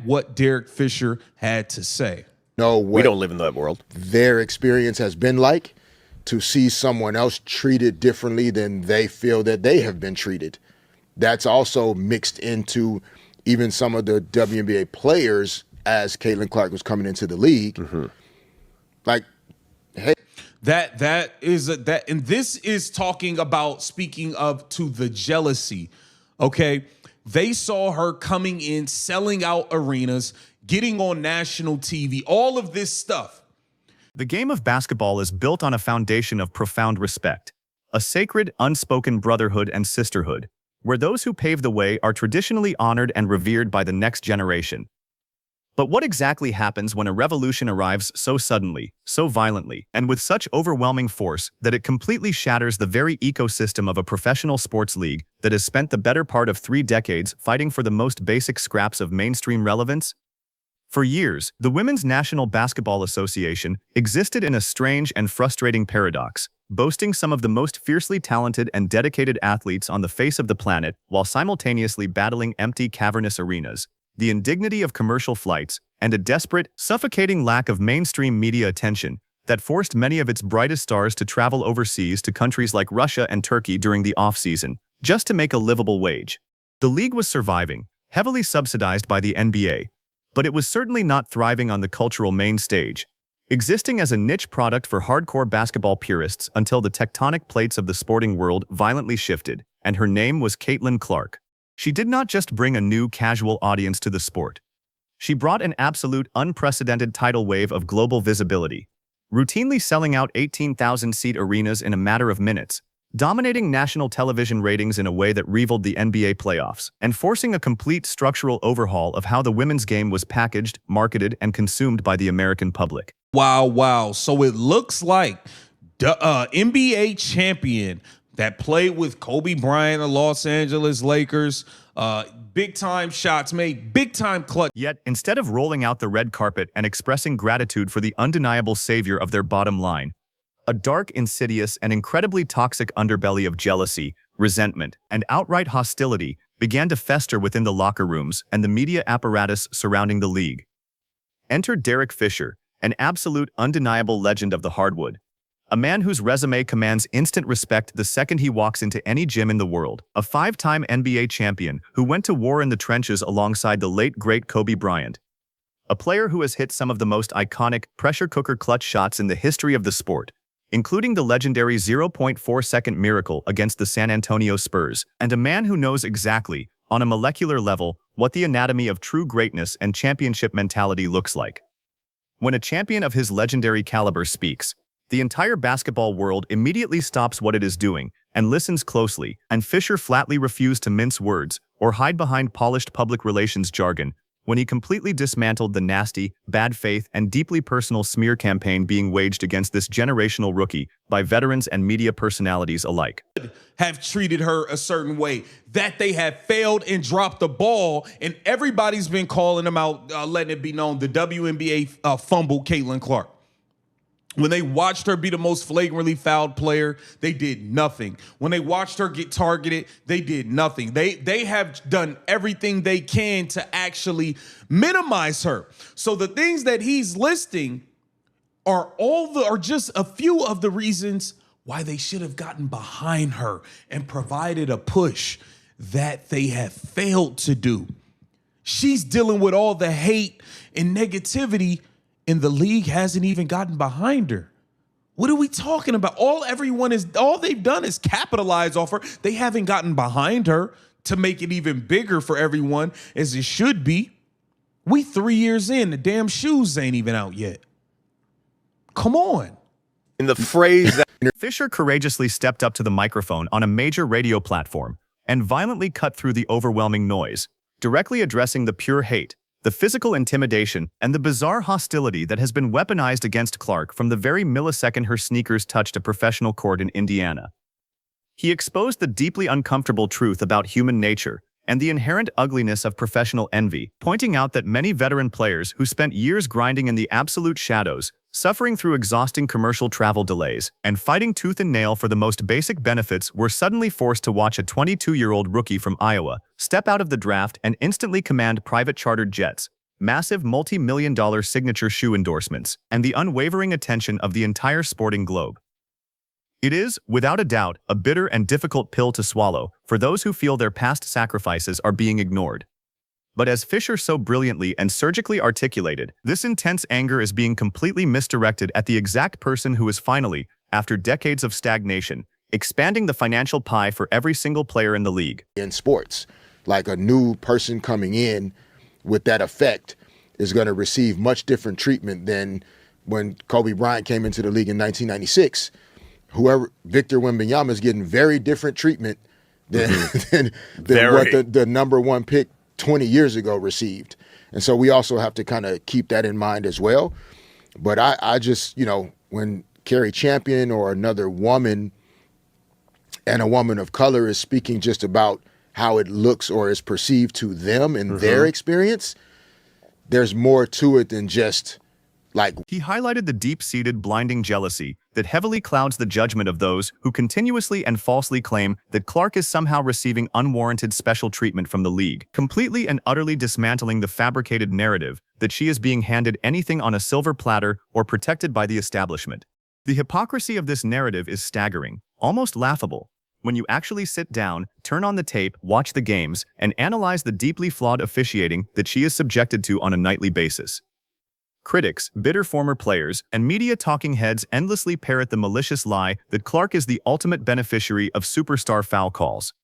what Derek Fisher had to say. Know We what don't live in that world. their experience has been like, to see someone else treated differently than they feel that they have been treated. That's also mixed into even some of the WNBA players as Caitlin Clark was coming into the league. Like, hey, That is that, and this is talking about, speaking of, to the jealousy. Okay, they saw her coming in, selling out arenas, getting on national TV, all of this stuff. The game of basketball is built on a foundation of profound respect, a sacred, unspoken brotherhood and sisterhood, where those who pave the way are traditionally honored and revered by the next generation. But what exactly happens when a revolution arrives so suddenly, so violently, and with such overwhelming force that it completely shatters the very ecosystem of a professional sports league that has spent the better part of 3 decades fighting for the most basic scraps of mainstream relevance? For years, the Women's National Basketball Association existed in a strange and frustrating paradox, boasting some of the most fiercely talented and dedicated athletes on the face of the planet while simultaneously battling empty, cavernous arenas, the indignity of commercial flights, and a desperate, suffocating lack of mainstream media attention that forced many of its brightest stars to travel overseas to countries like Russia and Turkey during the off-season, just to make a livable wage. The league was surviving, heavily subsidized by the NBA, but it was certainly not thriving on the cultural main stage, existing as a niche product for hardcore basketball purists until the tectonic plates of the sporting world violently shifted, and her name was Caitlin Clark. She did not just bring a new casual audience to the sport. She brought an absolute unprecedented tidal wave of global visibility, routinely selling out 18,000-seat arenas in a matter of minutes, dominating national television ratings in a way that rivaled the NBA playoffs, and forcing a complete structural overhaul of how the women's game was packaged, marketed, and consumed by the American public. Wow. So it looks like the NBA champion that played with Kobe Bryant, the Los Angeles Lakers, big time shots made, big time clutch. Yet, instead of rolling out the red carpet and expressing gratitude for the undeniable savior of their bottom line, a dark, insidious, and incredibly toxic underbelly of jealousy, resentment, and outright hostility began to fester within the locker rooms and the media apparatus surrounding the league. Enter Derek Fisher, an absolute, undeniable legend of the hardwood, a man whose resume commands instant respect the second he walks into any gym in the world, a 5-time NBA champion who went to war in the trenches alongside the late great Kobe Bryant, a player who has hit some of the most iconic pressure cooker clutch shots in the history of the sport, including the legendary 0.4-second miracle against the San Antonio Spurs, and a man who knows exactly, on a molecular level, what the anatomy of true greatness and championship mentality looks like. When a champion of his legendary caliber speaks, the entire basketball world immediately stops what it is doing and listens closely, and Fisher flatly refused to mince words or hide behind polished public relations jargon when he completely dismantled the nasty, bad faith, and deeply personal smear campaign being waged against this generational rookie by veterans and media personalities alike. Have treated her a certain way, that they have failed and dropped the ball, and everybody's been calling them out, letting it be known, the WNBA fumbled Caitlin Clark. When they watched her be the most flagrantly fouled player, they did nothing. When they watched her get targeted, they did nothing. They have done everything they can to actually minimize her. So the things that he's listing are just a few of the reasons why they should have gotten behind her and provided a push that they have failed to do. She's dealing with all the hate and negativity, and the league hasn't even gotten behind her. What are we talking about? All they've done is capitalize off her. They haven't gotten behind her to make it even bigger for everyone, as it should be. We 3 years in, the damn shoes ain't even out yet. Come on. In the phrase that Fisher courageously stepped up to the microphone on a major radio platform and violently cut through the overwhelming noise, directly addressing the pure hate, the physical intimidation, and the bizarre hostility that has been weaponized against Clark from the very millisecond her sneakers touched a professional court in Indiana. He exposed the deeply uncomfortable truth about human nature and the inherent ugliness of professional envy, pointing out that many veteran players who spent years grinding in the absolute shadows, suffering through exhausting commercial travel delays, and fighting tooth and nail for the most basic benefits were suddenly forced to watch a 22-year-old rookie from Iowa step out of the draft and instantly command private chartered jets, massive multi-million-dollar signature shoe endorsements, and the unwavering attention of the entire sporting globe. It is, without a doubt, a bitter and difficult pill to swallow for those who feel their past sacrifices are being ignored. But as Fisher so brilliantly and surgically articulated, this intense anger is being completely misdirected at the exact person who is finally, after decades of stagnation, expanding the financial pie for every single player in the league. In sports, like a new person coming in with that effect is going to receive much different treatment than when Kobe Bryant came into the league in 1996. Victor Wembanyama is getting very different treatment than what the number one pick 20 years ago received. And so we also have to kind of keep that in mind as well. But I just, when Carrie Champion or another woman and a woman of color is speaking just about how it looks or is perceived to them in their experience, there's more to it than just like... He highlighted the deep-seated blinding jealousy that heavily clouds the judgment of those who continuously and falsely claim that Clark is somehow receiving unwarranted special treatment from the league, completely and utterly dismantling the fabricated narrative that she is being handed anything on a silver platter or protected by the establishment. The hypocrisy of this narrative is staggering, almost laughable, when you actually sit down, turn on the tape, watch the games, and analyze the deeply flawed officiating that she is subjected to on a nightly basis. Critics, bitter former players, and media talking heads endlessly parrot the malicious lie that Clark is the ultimate beneficiary of superstar foul calls.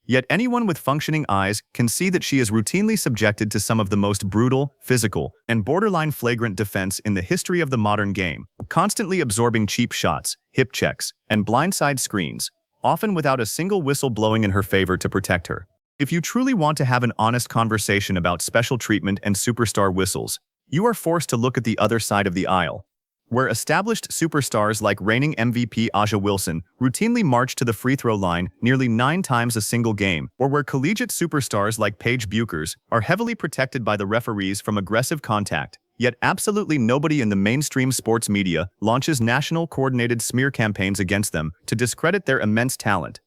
Yet anyone with functioning eyes can see that she is routinely subjected to some of the most brutal, physical, and borderline flagrant defense in the history of the modern game, constantly absorbing cheap shots, hip checks, and blindside screens, often without a single whistle blowing in her favor to protect her. If you truly want to have an honest conversation about special treatment and superstar whistles, you are forced to look at the other side of the aisle, where established superstars like reigning MVP Aja Wilson routinely march to the free throw line nearly 9 times a single game, or where collegiate superstars like Paige Buchers are heavily protected by the referees from aggressive contact, yet absolutely nobody in the mainstream sports media launches national coordinated smear campaigns against them to discredit their immense talent.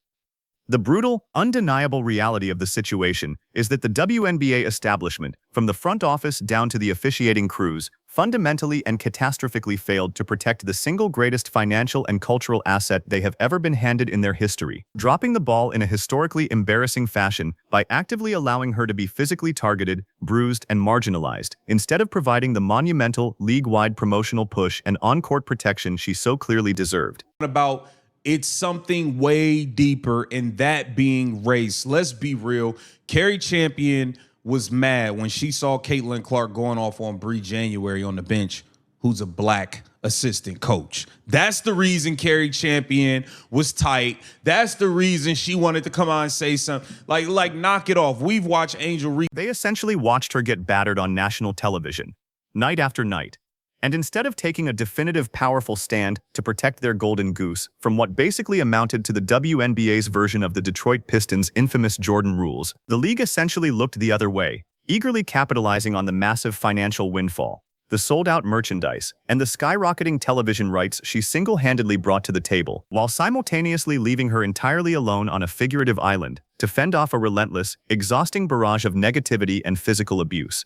The brutal, undeniable reality of the situation is that the WNBA establishment, from the front office down to the officiating crews, fundamentally and catastrophically failed to protect the single greatest financial and cultural asset they have ever been handed in their history, dropping the ball in a historically embarrassing fashion by actively allowing her to be physically targeted, bruised, and marginalized, instead of providing the monumental, league-wide promotional push and on-court protection she so clearly deserved. About it's something way deeper, and that being race. Let's be real. Carrie Champion was mad when she saw Caitlin Clark going off on Bree January on the bench, who's a black assistant coach. That's the reason Carrie Champion was tight. That's the reason she wanted to come out and say something. Like knock it off. We've watched Angel Reese. They essentially watched her get battered on national television, night after night. And instead of taking a definitive, powerful stand to protect their golden goose from what basically amounted to the WNBA's version of the Detroit Pistons' infamous Jordan rules, the league essentially looked the other way, eagerly capitalizing on the massive financial windfall, the sold-out merchandise, and the skyrocketing television rights she single-handedly brought to the table, while simultaneously leaving her entirely alone on a figurative island to fend off a relentless, exhausting barrage of negativity and physical abuse.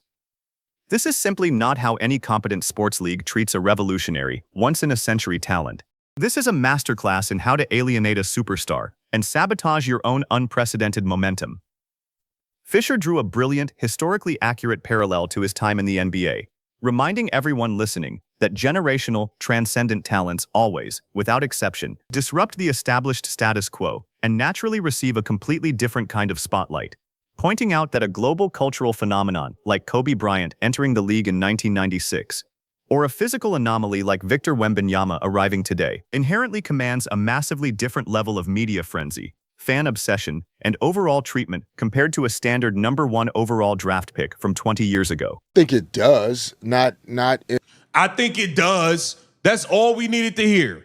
This is simply not how any competent sports league treats a revolutionary, once-in-a-century talent. This is a masterclass in how to alienate a superstar and sabotage your own unprecedented momentum. Fisher drew a brilliant, historically accurate parallel to his time in the NBA, reminding everyone listening that generational, transcendent talents always, without exception, disrupt the established status quo and naturally receive a completely different kind of spotlight, pointing out that a global cultural phenomenon like Kobe Bryant entering the league in 1996, or a physical anomaly like Victor Wembanyama arriving today, inherently commands a massively different level of media frenzy, fan obsession, and overall treatment compared to a standard #1 overall draft pick from 20 years ago. I think it does. I think it does. That's all we needed to hear.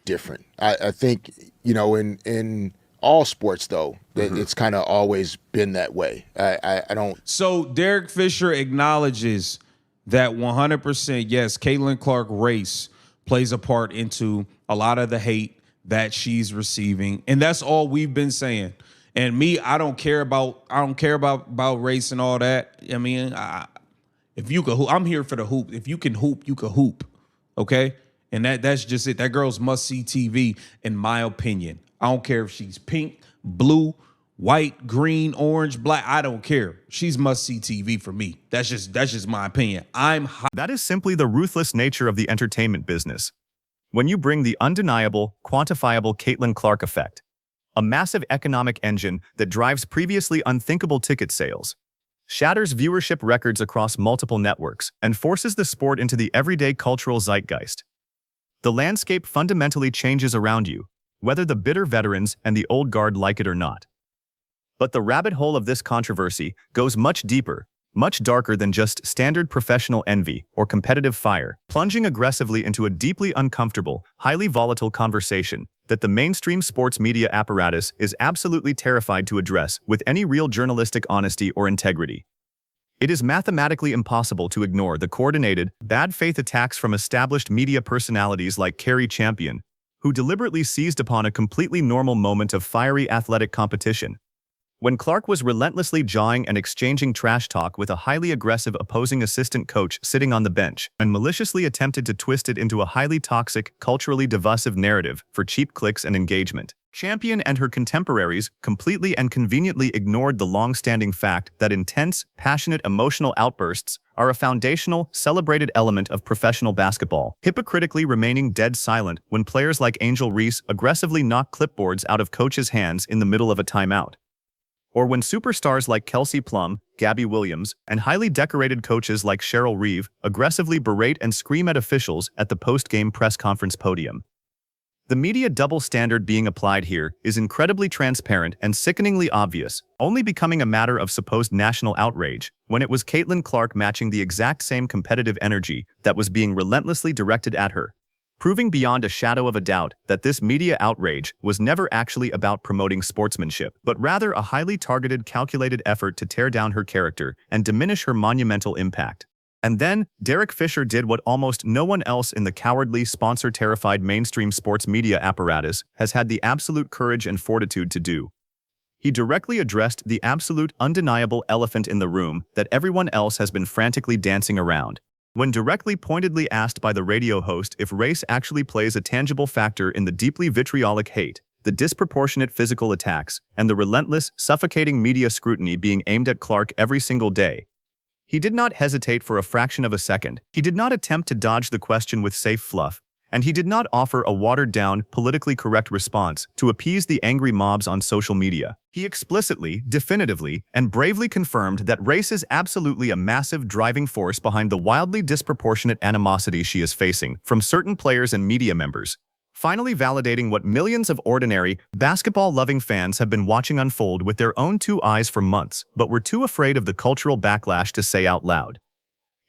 Different. I think, in all sports, though, it's kind of always been that way. I don't. So Derek Fisher acknowledges that 100%, yes, Caitlin Clark race plays a part into a lot of the hate that she's receiving, and that's all we've been saying. And me, I don't care about race and all that. I mean, If you can hoop, I'm here for the hoop. If you can hoop, you can hoop. Okay? And that's just it. That girl's must-see TV, in my opinion. I don't care if she's pink, blue, white, green, orange, black. I don't care. She's must-see TV for me. That's just my opinion. That is simply the ruthless nature of the entertainment business. When you bring the undeniable, quantifiable Caitlin Clark effect, a massive economic engine that drives previously unthinkable ticket sales, shatters viewership records across multiple networks, and forces the sport into the everyday cultural zeitgeist, the landscape fundamentally changes around you, whether the bitter veterans and the old guard like it or not. But the rabbit hole of this controversy goes much deeper, much darker than just standard professional envy or competitive fire, plunging aggressively into a deeply uncomfortable, highly volatile conversation that the mainstream sports media apparatus is absolutely terrified to address with any real journalistic honesty or integrity. It is mathematically impossible to ignore the coordinated, bad faith attacks from established media personalities like Carrie Champion, who deliberately seized upon a completely normal moment of fiery athletic competition. When Clark was relentlessly jawing and exchanging trash talk with a highly aggressive opposing assistant coach sitting on the bench, and maliciously attempted to twist it into a highly toxic, culturally divisive narrative for cheap clicks and engagement, Champion and her contemporaries completely and conveniently ignored the long-standing fact that intense, passionate emotional outbursts are a foundational, celebrated element of professional basketball, hypocritically remaining dead silent when players like Angel Reese aggressively knock clipboards out of coaches' hands in the middle of a timeout. Or when superstars like Kelsey Plum, Gabby Williams, and highly decorated coaches like Cheryl Reeve aggressively berate and scream at officials at the post-game press conference podium. The media double standard being applied here is incredibly transparent and sickeningly obvious, only becoming a matter of supposed national outrage when it was Caitlin Clark matching the exact same competitive energy that was being relentlessly directed at her, proving beyond a shadow of a doubt that this media outrage was never actually about promoting sportsmanship, but rather a highly targeted, calculated effort to tear down her character and diminish her monumental impact. And then, Derek Fisher did what almost no one else in the cowardly, sponsor-terrified mainstream sports media apparatus has had the absolute courage and fortitude to do. He directly addressed the absolute, undeniable elephant in the room that everyone else has been frantically dancing around. When directly pointedly asked by the radio host if race actually plays a tangible factor in the deeply vitriolic hate, the disproportionate physical attacks, and the relentless, suffocating media scrutiny being aimed at Clark every single day, he did not hesitate for a fraction of a second. He did not attempt to dodge the question with safe fluff, and he did not offer a watered-down, politically correct response to appease the angry mobs on social media. He explicitly, definitively, and bravely confirmed that race is absolutely a massive driving force behind the wildly disproportionate animosity she is facing from certain players and media members, finally validating what millions of ordinary, basketball-loving fans have been watching unfold with their own two eyes for months, but were too afraid of the cultural backlash to say out loud.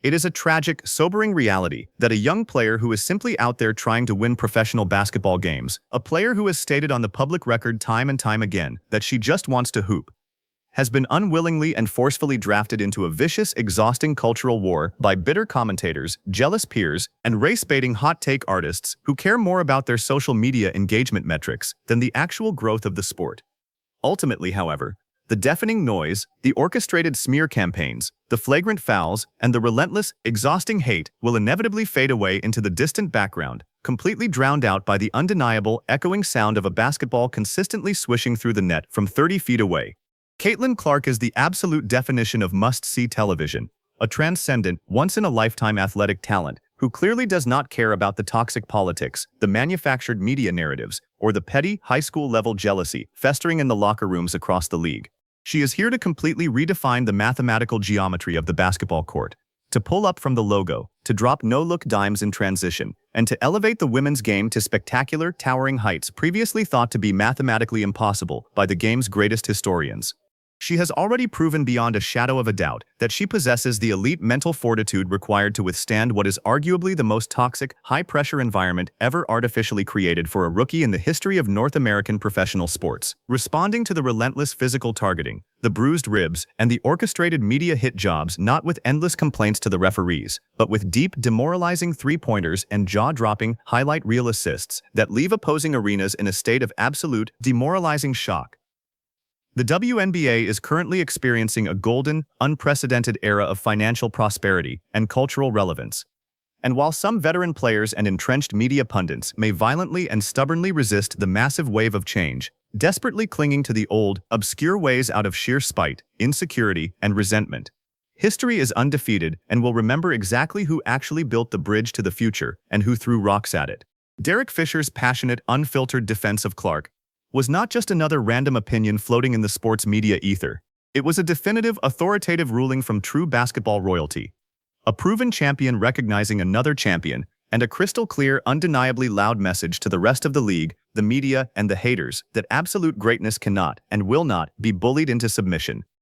It is a tragic, sobering reality that a young player who is simply out there trying to win professional basketball games, a player who has stated on the public record time and time again that she just wants to hoop, has been unwillingly and forcefully drafted into a vicious, exhausting cultural war by bitter commentators, jealous peers, and race-baiting hot-take artists who care more about their social media engagement metrics than the actual growth of the sport. Ultimately, however, the deafening noise, the orchestrated smear campaigns, the flagrant fouls, and the relentless, exhausting hate will inevitably fade away into the distant background, completely drowned out by the undeniable, echoing sound of a basketball consistently swishing through the net from 30 feet away. Caitlin Clark is the absolute definition of must-see television, a transcendent, once-in-a-lifetime athletic talent who clearly does not care about the toxic politics, the manufactured media narratives, or the petty, high school-level jealousy festering in the locker rooms across the league. She is here to completely redefine the mathematical geometry of the basketball court, to pull up from the logo, to drop no-look dimes in transition, and to elevate the women's game to spectacular, towering heights previously thought to be mathematically impossible by the game's greatest historians. She has already proven beyond a shadow of a doubt that she possesses the elite mental fortitude required to withstand what is arguably the most toxic, high-pressure environment ever artificially created for a rookie in the history of North American professional sports. Responding to the relentless physical targeting, the bruised ribs, and the orchestrated media hit jobs not with endless complaints to the referees, but with deep, demoralizing three-pointers and jaw-dropping, highlight reel assists that leave opposing arenas in a state of absolute, demoralizing shock. The WNBA is currently experiencing a golden, unprecedented era of financial prosperity and cultural relevance. And while some veteran players and entrenched media pundits may violently and stubbornly resist the massive wave of change, desperately clinging to the old, obscure ways out of sheer spite, insecurity, and resentment, history is undefeated and will remember exactly who actually built the bridge to the future and who threw rocks at it. Derek Fisher's passionate, unfiltered defense of Clark was not just another random opinion floating in the sports media ether. It was a definitive, authoritative ruling from true basketball royalty. A proven champion recognizing another champion, and a crystal-clear, undeniably loud message to the rest of the league, the media, and the haters that absolute greatness cannot and will not be bullied into submission.